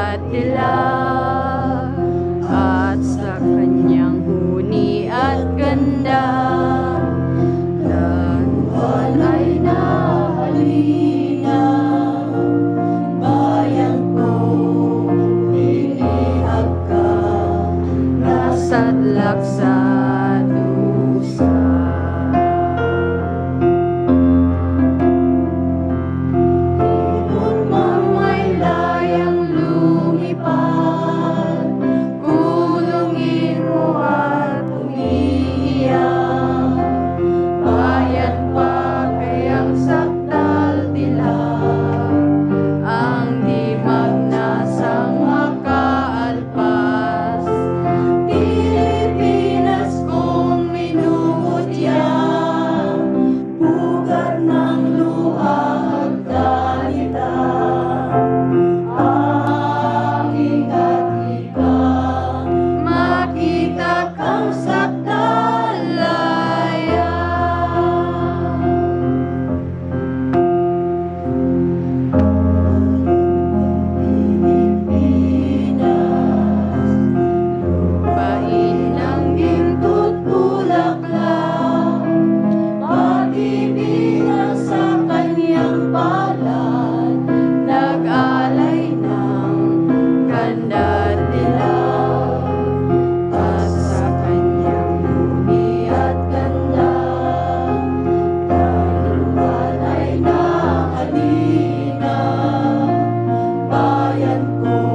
at dilaw, at sa kanyang huni at ganda, lahat ay nahalina. Bayan ko, inihag ka, nasadlak sa dusa. Ibon may layang lumipad, kulungin mo at umiiyak. Bayan pa kayang sakdal dilag, ang di magnasang makaalpas. Pilipinas kong minumutya, pugar ng luha at dalita. Angin at ikaw, makita kang sakdalaya. Lupain ng ginto't bulaklak, pag-ibig ang sa kanyang palad, nag-alay ng ganda't dilaw, at sa kanyang huni at ganda, daluhan ay nahalina. Bayan ko,